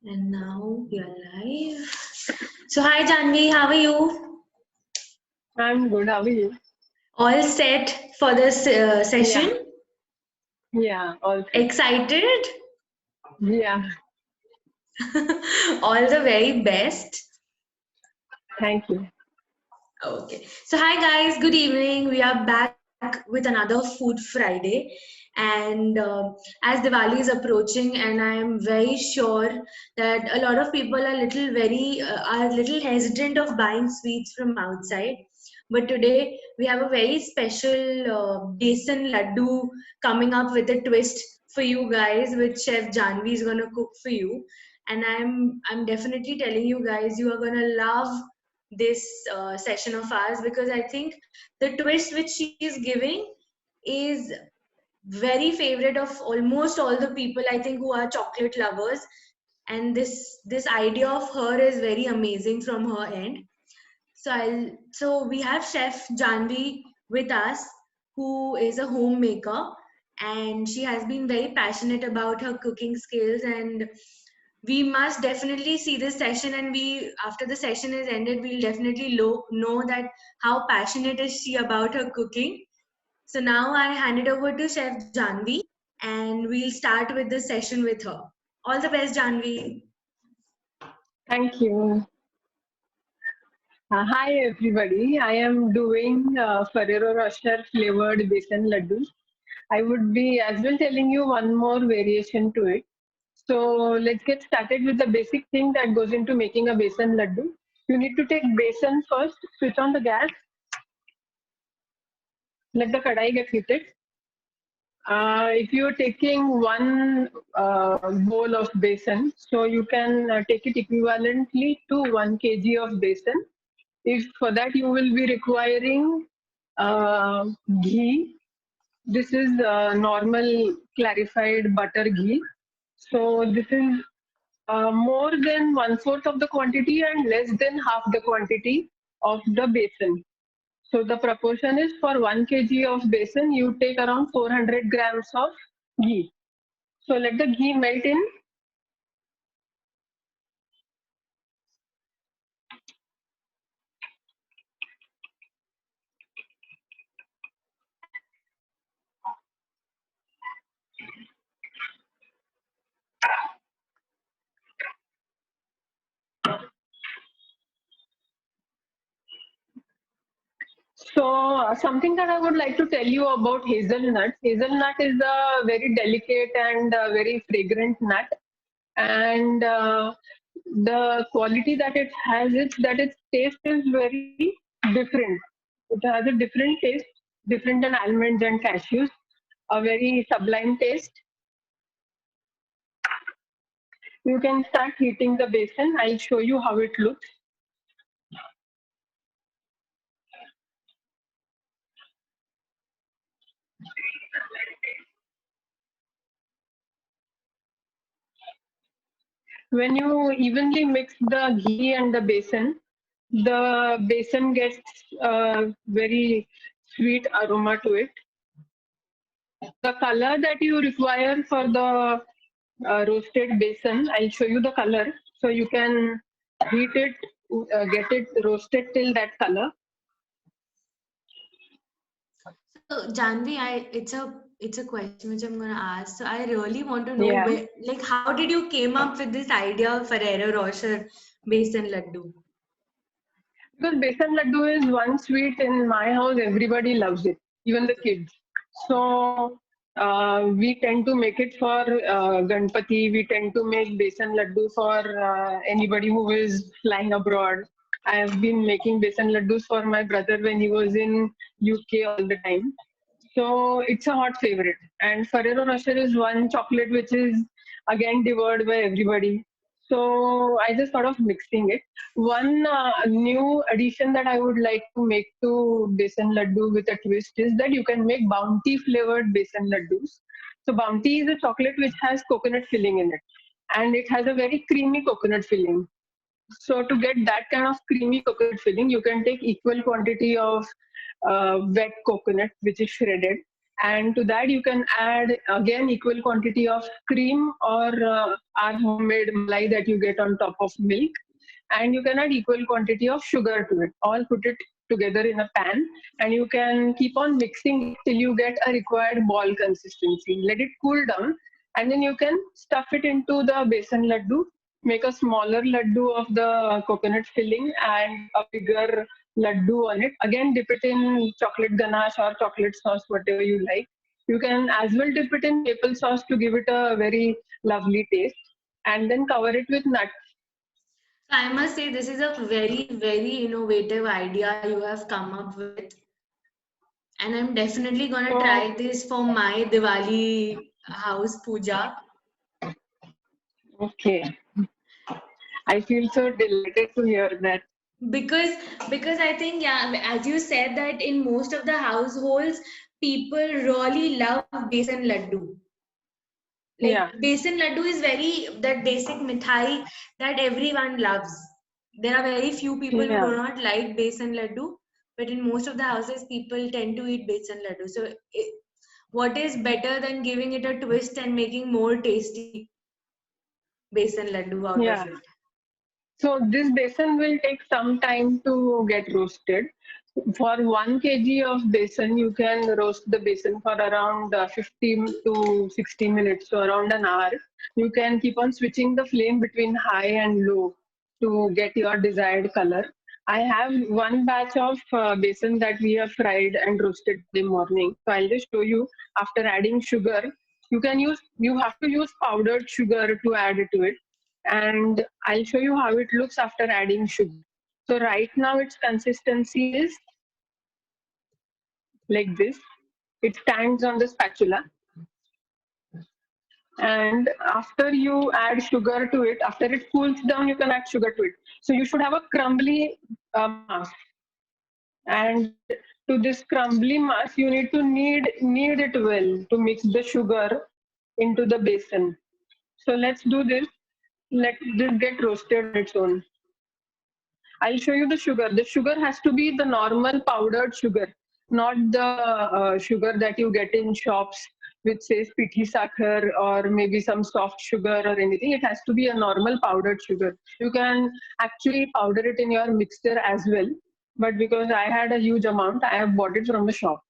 And now we are live. So, hi Janvi, how are you? I'm good. How are you? All set for this Yeah, session? yeah, all set. Excited? Yeah, All the very best. thank you. Okay. So, hi guys, good evening. We are back with another Food Friday. And as Diwali is approaching, and I am very sure that a lot of people are little hesitant of buying sweets from outside. But today we have a very special besan laddu coming up with a twist for you guys, which Chef Janvi is gonna cook for you. And I'm definitely telling you guys, you are gonna love this session of ours because I think the twist which she is giving is very favorite of almost all the people I think who are chocolate lovers, and this idea of her is very amazing from her end. So we have Chef Janvi with us, who is a homemaker, and she has been very passionate about her cooking skills. And we must definitely see this session, and we after the session is ended, we'll definitely know that how passionate is she about her cooking. So now I hand it over to Chef Janvi, and we'll start with the session with her. All the best, Janvi. Thank you. Hi, everybody. I am doing Ferrero Rocher flavored besan laddus. I would be as well telling you one more variation to it. So let's get started with the basic thing that goes into making a besan laddu. You need to take besan first, switch on the gas, let the kadai get heated. If you're taking one bowl of besan, so you can take it equivalently to 1 kg of besan. If for that you will be requiring uh, ghee. This is normal clarified butter ghee. So this is more than 1/4 of the quantity and less than half the quantity of the besan. So the proportion is for 1 kg of besan, you take around 400 grams of ghee. So let the ghee melt in. So something that I would like to tell you about hazelnut. Hazelnut is a very delicate and very fragrant nut, and the quality that it has is that its taste is very different. It has a different taste, different than almonds and cashews. A very sublime taste. You can start heating the basin. I'll show you how it looks. When you evenly mix the ghee and the besan gets very sweet aroma to it. The color that you require for the roasted besan, I'll show you the color. So you can heat it, get it roasted till that color. So Janvi, it's a question which I'm gonna ask. So I really want to know Yeah. where, like, how did you came up with this idea of Ferrero Rocher besan laddu? Because besan laddu is one sweet in my house, everybody loves it, even the kids. So we tend to make it for Ganpati. We tend to make besan laddu for anybody who is flying abroad. I have been making besan laddus for my brother when he was in UK all the time. So it's a hot favorite. And Ferrero Rocher is one chocolate which is again devoured by everybody. So I just thought of mixing it. One new addition that I would like to make to besan laddu with a twist is that you can make bounty flavored besan laddus. So bounty is a chocolate which has coconut filling in it, and it has a very creamy coconut filling. So to get that kind of creamy coconut filling, you can take equal quantity of wet coconut, which is shredded. And to that you can add again equal quantity of cream or our homemade malai that you get on top of milk, and you can add equal quantity of sugar to it. All put it together in a pan, and you can keep on mixing it till you get a required ball consistency. Let it cool down, and then you can stuff it into the besan laddu. Make a smaller laddu of the coconut filling and a bigger laddu on it. Again, dip it in chocolate ganache or chocolate sauce, whatever you like. You can as well dip it in maple sauce to give it a very lovely taste, and then cover it with nuts. So I must say this is a very, very innovative idea you have come up with. And I'm definitely gonna So, try this for my Diwali house puja. okay, I feel so delighted to hear that. because because I think, yeah, as you said, that in most of the households people really love besan laddu. Like Yeah, besan laddu is very that basic mithai that everyone loves. There are very few people who yeah, do not like besan laddu, but in most of the houses people tend to eat besan laddu. So what is better than giving it a twist and making more tasty besan laddu out of yeah. it? So this besan will take some time to get roasted. For 1 kg of besan, you can roast the besan for around 15 to 60 minutes, so around an hour. You can keep on switching the flame between high and low to get your desired color. I have one batch of besan that we have fried and roasted in the morning. So I'll just show you after adding sugar. You have to use powdered sugar to add it to it, and I'll show you how it looks after adding sugar. So right now its consistency is like this. It stands on the spatula, and after you add sugar to it, after it cools down, you can add sugar to it. So you should have a crumbly mass, and to this crumbly mass, you need to knead it well to mix the sugar into the basin. So let's do this. Let this get roasted on its own. I'll show you the sugar. The sugar has to be the normal powdered sugar, not the sugar that you get in shops, which says pithi sakhar or maybe some soft sugar or anything. It has to be a normal powdered sugar. You can actually powder it in your mixer as well. But because I had a huge amount, I have bought it from the shop.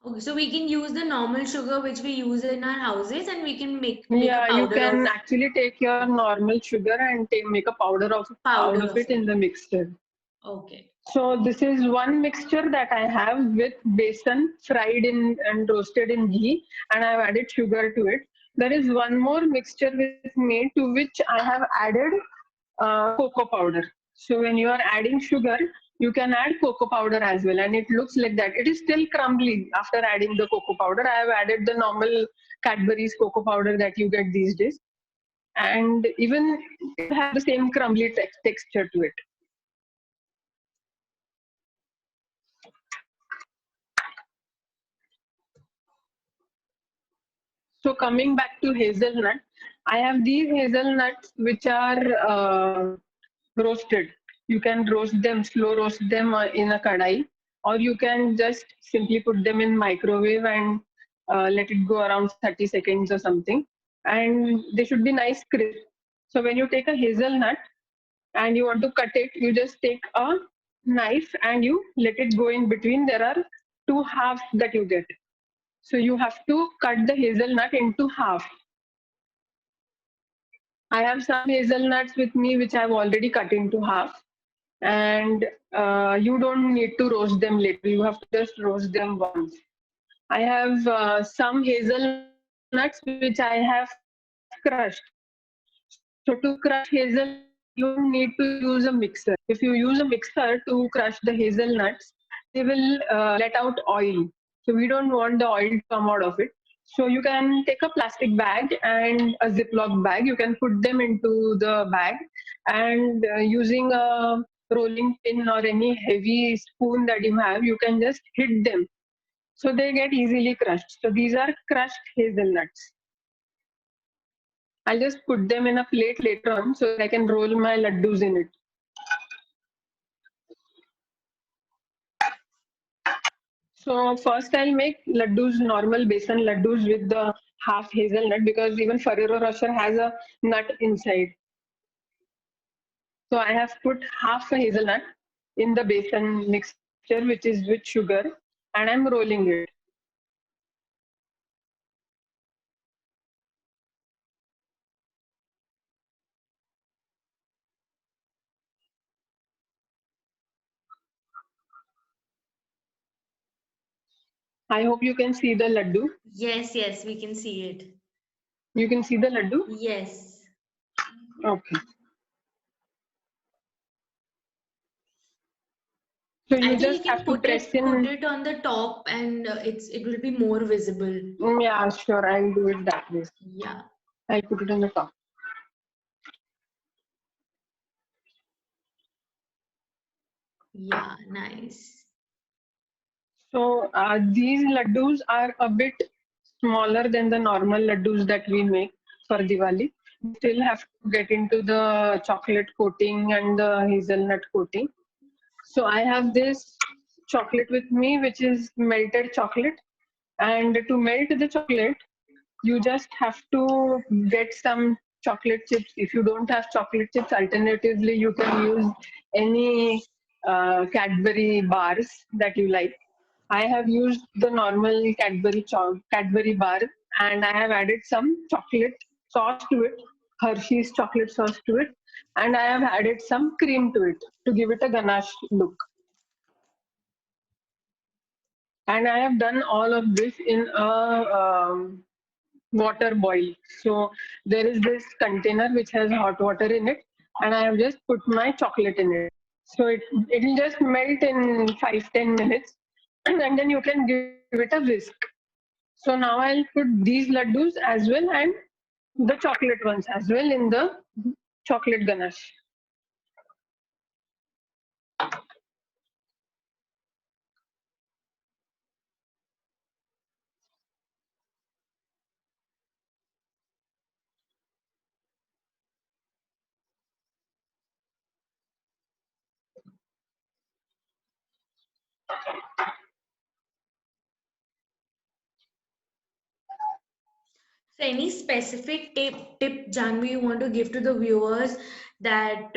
Okay, so we can use the normal sugar which we use in our houses, and we can make a Yeah, you powder of can actually take your normal sugar and make a powder of out powder of of it it. in the mixer. Okay. So this is one mixture that I have with besan fried in and roasted in ghee, and I've added sugar to it. There is one more mixture with me to which I have added cocoa powder. So when you are adding sugar, you can add cocoa powder as well, and it looks like that. It is still crumbly after adding the cocoa powder. I have added the normal Cadbury's cocoa powder that you get these days, and even it has the same crumbly texture to it. So coming back to hazelnut, I have these hazelnuts which are roasted. You can roast them, slow roast them in a kadai, or you can just simply put them in microwave and let it go around 30 seconds or something. And they should be nice crisp. So when you take a hazelnut and you want to cut it, you just take a knife and you let it go in between. There are two halves that you get. So you have to cut the hazelnut into half. I have some hazelnuts with me which I've already cut into half, and you don't need to roast them later. You have to just roast them once. I have some hazelnuts which I have crushed. So to crush hazelnuts, you don't need to use a mixer. If you use a mixer to crush the hazelnuts, they will let out oil. So we don't want the oil to come out of it. So you can take a plastic bag and a Ziploc bag. You can put them into the bag, and using a rolling pin or any heavy spoon that you have, you can just hit them so they get easily crushed. So these are crushed hazelnuts. I'll just put them in a plate later on so that I can roll my laddus in it. So first I'll make laddus, normal besan laddus with the half hazelnut, because even Ferrero Rocher has a nut inside. So I have put half a hazelnut in the besan mixture, which is with sugar, and I'm rolling it. I hope you can see the laddu. Yes, yes, we can see it. You can see the laddu? Yes. Okay. So I you think you just can have to press put in. it on the top, and it will be more visible. Yeah, sure. I'll do it that way. Yeah. I'll put it on the top. Yeah, nice. So these laddus are a bit smaller than the normal laddus that we make for Diwali. We still have to get into the chocolate coating and the hazelnut coating. So I have this chocolate with me, which is melted chocolate. And to melt the chocolate, you just have to get some chocolate chips. If you don't have chocolate chips, alternatively, you can use any Cadbury bars that you like. I have used the normal Cadbury bar, and I have added some chocolate sauce to it, Hershey's chocolate sauce to it, and I have added some cream to it to give it a ganache look. And I have done all of this in a water boil. So there is this container which has hot water in it, and I have just put my chocolate in it. So it will just melt in 5-10 minutes, and then you can give it a whisk. So now I'll put these laddus as well, and the chocolate ones as well in the chocolate ganache. So, any specific tip, Janvi, you want to give to the viewers that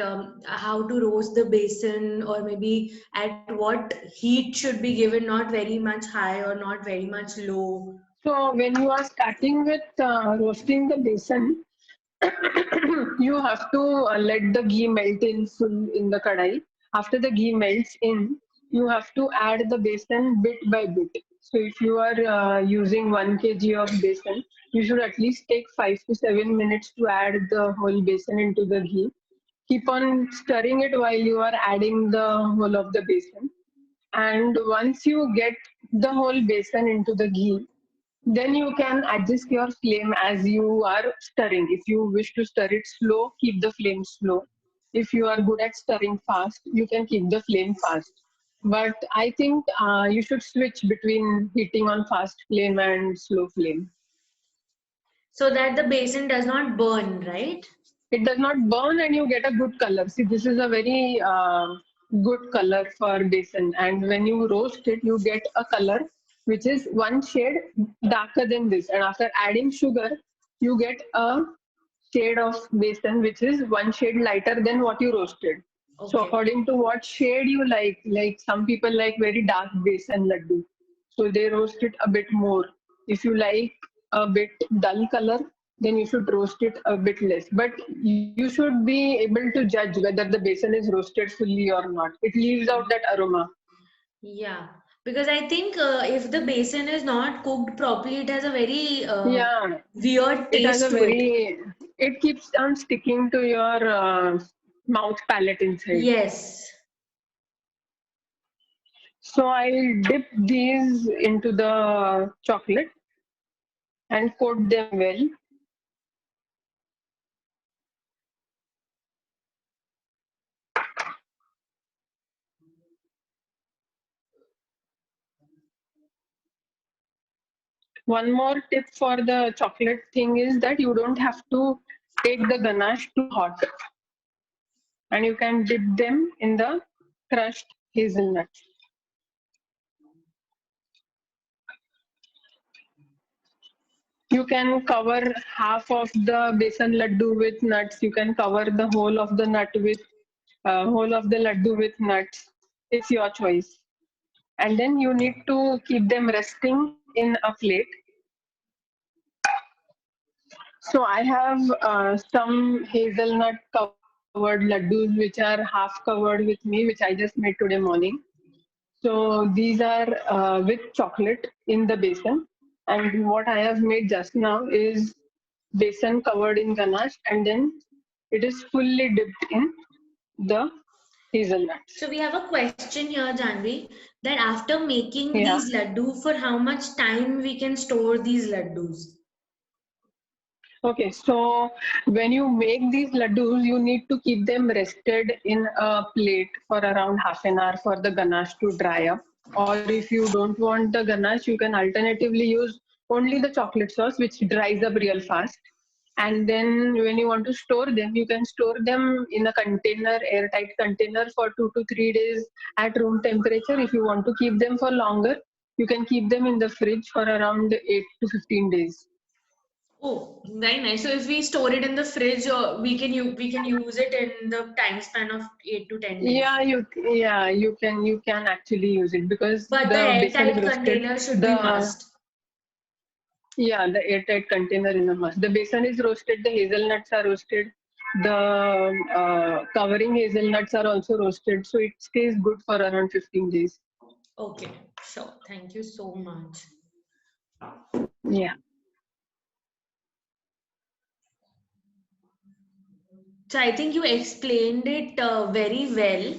how to roast the basin, or maybe at what heat should be given, not very much high or not very much low? So when you are starting with roasting the besan, you have to let the ghee melt in full in the kadai. After the ghee melts in, you have to add the besan bit by bit. So if you are using 1 kg of besan, you should at least take 5 to 7 minutes to add the whole besan into the ghee. Keep on stirring it while you are adding the whole of the besan. And once you get the whole besan into the ghee, then you can adjust your flame as you are stirring. If you wish to stir it slow, keep the flame slow. If you are good at stirring fast, you can keep the flame fast. But I think you should switch between heating on fast flame and slow flame. So that the basin does not burn, right? It does not burn and you get a good color. See, this is a very good color for besan. And when you roast it, you get a color which is one shade darker than this. And after adding sugar, you get a shade of besan which is one shade lighter than what you roasted. So Okay. according to what shade you like some people like very dark besan laddu. So they roast it a bit more. If you like a bit dull color, then you should roast it a bit less. But you should be able to judge whether the basin is roasted fully or not. It leaves out that aroma. Yeah, because I think if the basin is not cooked properly, it has a very Yeah, weird it has taste a to it. very, it keeps on sticking to your mouth palate inside. Yes. So I'll dip these into the chocolate and coat them well. One more tip for the chocolate thing is that you don't have to take the ganache too hot, and you can dip them in the crushed hazelnuts. You can cover half of the besan laddu with nuts. You can cover the whole of the whole of the laddu with nuts. It's your choice. And then you need to keep them resting in a plate. So I have some hazelnut covered laddus which are half covered with me, which I just made today morning. So these are with chocolate in the basin. And what I have made just now is basin covered in ganache, and then it is fully dipped in the hazelnuts. So we have a question here, Janvi, that after making Yeah. these laddu, for how much time we can store these laddus? Okay, so when you make these laddus, you need to keep them rested in a plate for around half an hour for the ganache to dry up. Or if you don't want the ganache, you can alternatively use only the chocolate sauce, which dries up real fast. And then when you want to store them, you can store them in a container, airtight container for 2 to 3 days at room temperature. If you want to keep them for longer, you can keep them in the fridge for around 8 to 15 days. Oh, very nice. So if we store it in the fridge, we can use it in the time span of 8 to 10 days. You can actually use it because But the the basin is airtight roasted. container should be The must. The airtight container is a must. The basin is roasted. The hazelnuts are roasted. The covering hazelnuts are also roasted, so it stays good for around 15 days. Okay, sure. Thank you so much. Yeah. So I think you explained it very well.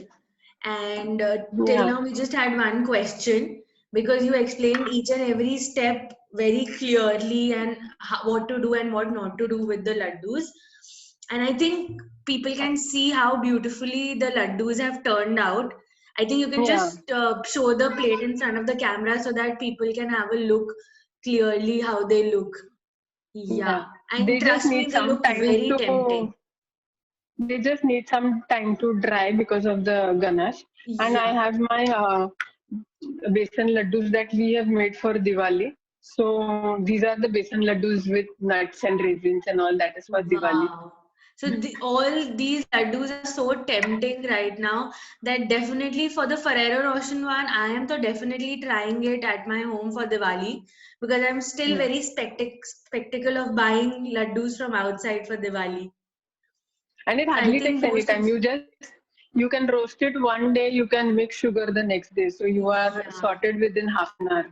And till Yeah. now, we just had one question because you explained each and every step very clearly and what to do and what not to do with the laddus. And I think people can see how beautifully the laddus have turned out. I think you can Yeah. just show the plate in front of the camera so that people can have a look clearly how they look. Yeah. Yeah. And They just trust me, need they some look time very tempting. to they just need some time to dry because of the ganache. And I Yeah. have my besan laddus that we have made for Diwali. So these are the besan laddus with nuts and raisins and all that is for Diwali. Wow. So all these laddus are so tempting right now that definitely for the Ferrero Rocher one, I am so definitely trying it at my home for Diwali because I'm still Yeah. very spectacle of buying laddus from outside for Diwali. And it So I hardly think takes any most of time. You can roast it one day, you can mix sugar the next day. So you are yeah. sorted within half an hour.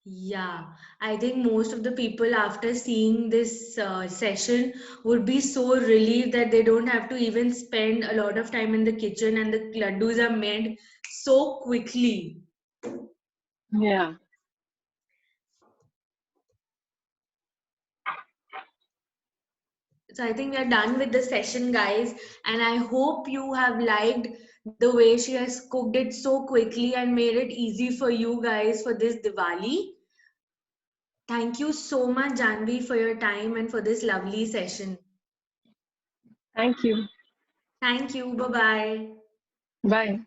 Yeah, I think most of the people after seeing this session would be so relieved that they don't have to even spend a lot of time in the kitchen and the laddus are made so quickly. Yeah. So I think we are done with the session, guys, and I hope you have liked the way she has cooked it so quickly and made it easy for you guys for this Diwali. Thank you so much, Janvi, for your time and for this lovely session. Thank you. Thank you. Bye bye. Bye.